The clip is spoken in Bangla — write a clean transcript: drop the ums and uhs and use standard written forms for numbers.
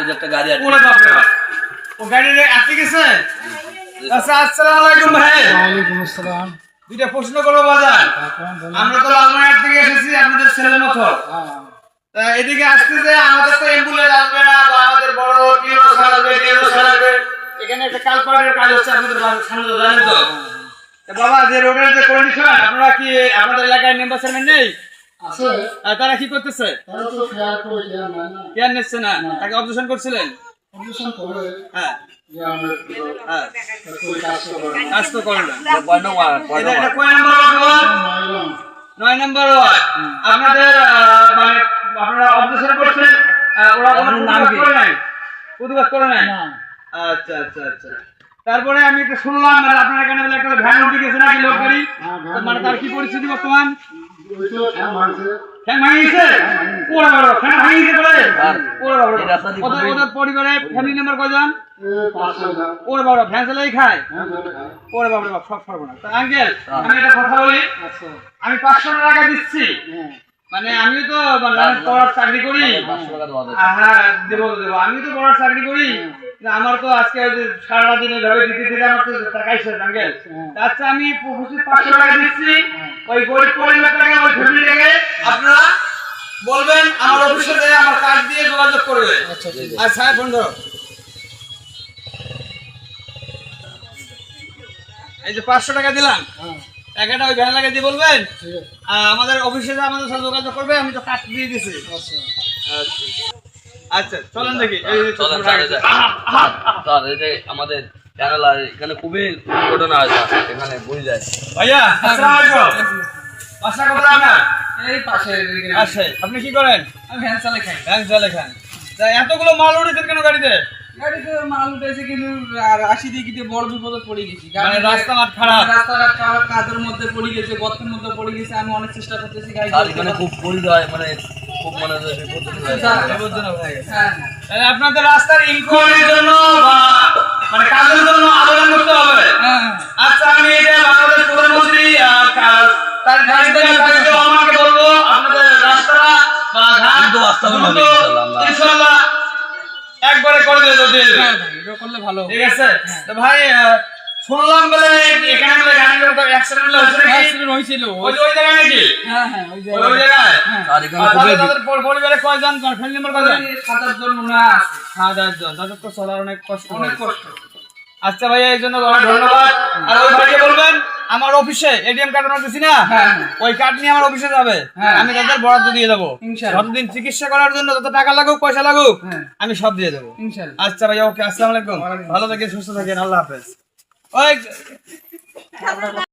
যে একটা গাড়ি আছে ওরে বাপ রে বাপ। ও গাড়িতে আটকে গেছে। আচ্ছা, আসসালামু আলাইকুম ভাই। ওয়ালাইকুম আসসালাম। দুইটা প্রশ্ন করবো বাজার। আমরা তো লালমাটিয়া থেকে এসেছি আপনাদের ছেলের মতো। তা এদিকে আসতে যে আমাদের তো অ্যাম্বুলেন্স আসবে না বা আমাদের বড় টিও ছাড়বে এখানে একটা কালপাড়ের কাজ হচ্ছে আপনাদের সামনে তো জানেন তো। তা বাবা যে রোডের যে কন্ডিশন আপনারা কি আপনাদের এলাকায় মেম্বার চেয়ারম্যান নেই? আছে তারা কি করতেছে? তারা তো খেয়াল করে দেয়া না না কেন নিচ্ছে না? তাকে অবজেকশন করছিলেন? কন্ডিশন করে হ্যাঁ যে আমরা হ্যাঁ কোই কাজ করে কাজ তো করে না। কয় নম্বর এটা কয় নাম্বার ওয়ার্ড? 9 নম্বর ওয়ার্ড। আপনাদের মানে আপনারা অবজেকশন করছেন, ওরা কোনো নাম করে নাই, প্রতিবাদ করে নাই। না আচ্ছা আচ্ছা আচ্ছা। তারপরে আমি একটা শুনলাম মানে আপনার এখানে বলে একটা ভ্যান উঠে গেছে নাকি লোক গাড়ি, তো মানে তার কি পরিস্থিতি বর্তমান? ওই তো ঠ্যাং ভাঙছে ফ্যান ভাঙিয়েছে? ওরে বাবা, ফ্যান ভাঙিয়েছে বলে? ওরে বাবা, এই রাস্তা দিয়ে ওদের পরিবারে ফ্যামিলি মেম্বার কয়জন? এই পাঁচটা না ওরে বাবা, ভ্যান চালাই খায়? হ্যাঁ হ্যাঁ ওরে বাবা রে বাবা, সব সর্বনাশ। তা আঙ্কেল আমি একটা কথা বলি, আচ্ছা আমি 500 টাকা দিচ্ছি, হ্যাঁ মানে আমি তো মানে পড়ার চাকরি করি। 500 টাকা দেওয়া যাবে। হ্যাঁ দেবো দেবো, আমি তো পড়ার চাকরি করি, আমার তো আজকে ওই যে সারা দিন এইভাবে দিতে দিতে আমার তো টাকাই শেষ আঙ্কেল। আচ্ছা আমি 500 টাকা দিচ্ছি, ওই গরিব পরিবারটাকে ওই ফ্যামিলিটাকে আপনারা বলবেন আমার অফিসে যেয়ে আমার কার্ড দিয়ে যোগাযোগ করবে। আচ্ছা ঠিক আছে আচ্ছা ফোন ধরো। এই যে 500 টাকা দিলাম, হ্যাঁ টাকাটা ওই ভ্যান লাগিয়ে দিয়ে বলবেন ঠিক আছে আমাদের অফিসে যে আমাদের সাথে যোগাযোগ করবে, আমি তো কার্ড দিয়ে দিছি। আচ্ছা আচ্ছা চলেন দেখি। এই যে চলেন স্যার, এই যে- স্যার, এই যে আমাদের জানালা এখানে খুবই দুর্ঘটনা হয় স্যার, এখানে বই যায়। ভাইয়া আসসালামু আলাইকুম। বাসা কোথায় আপনার? এই পাশে আসে। আপনি কি করেন? আমি ভ্যান চালাই খাই ভ্যান চালে খান। তা এতগুলো মাল উঠেছেন কেন গাড়িতে? গাড়িতে মাল উঠেছে কিন্তু আর 80 দিকে বড় বিপদে পড়ে গেছি মানে রাস্তা মাঠ খারাপ। রাস্তাঘাট খারাপ, কাদের মধ্যে পড়ে গেছে, গর্তের মধ্যে পড়ে গেছে। আমি অনেক চেষ্টা করতেছি গাড়ি স্যার এখানে খুব পরিচয় মানে খুব মানে যে বিপদ হয়ে যায়। বিপজ্জনক হয়ে গেছে। হ্যাঁ তাহলে আপনাদের রাস্তার ইনকোয়ারির জন্য বা মানে কাজের জন্য আবেদন করতে হবে। হ্যাঁ আচ্ছা আমি এটা বাংলাদেশ প্রধানমন্ত্রী তার দায়িত্ব আমাকে বলবো আপনাদের রাস্তা বা ঘাট কিন্তু বাস্তবে হবে ইনশাআল্লাহ। ইনশাআল্লাহ একবারে করে দেব যদি। হ্যাঁ ভাই, এটা করলে ভালো হবে। ঠিক আছে। তো ভাই শুনলাম বলে এখানে বলে গাড়ির তো অ্যাক্সিডেন্ট হয়েছে নাকি? অ্যাক্সিডেন্ট হয়েছিল। ওই যে ওই জায়গায় নাকি? হ্যাঁ হ্যাঁ ওই ওই জায়গায়? স্যার এখানে আর খুবই তাদের পরিবারে কয়জন, ফ্যামিলি মেম্বার কয়জন? 7 জন মনে আছে। 7-8 জন। তাদের তো চলার অনেক কষ্ট। অনেক কষ্ট। আচ্ছা ভাইয়া এই জন্য অনেক ধন্যবাদ। আর ওই ভাইকে বলবেন আমার অফিসে এটিএম কার্ড আমরা দিছি না, হ্যাঁ ওই কার্ড নিয়ে আমার অফিসে যাবে, হ্যাঁ। আমি তাদের বরাদ্দ দিয়ে দেবো। ইনশাআল্লাহ। যতদিন চিকিৎসা করার জন্য যত টাকা লাগুক পয়সা লাগুক হ্যাঁ আমি সব দিয়ে দেবো। ইনশাআল্লাহ। আচ্ছা ভাইয়া ওকে, আসসালামু আলাইকুম। ভালো থাকেন, সুস্থ থাকেন, আল্লাহ হাফেজ। ওই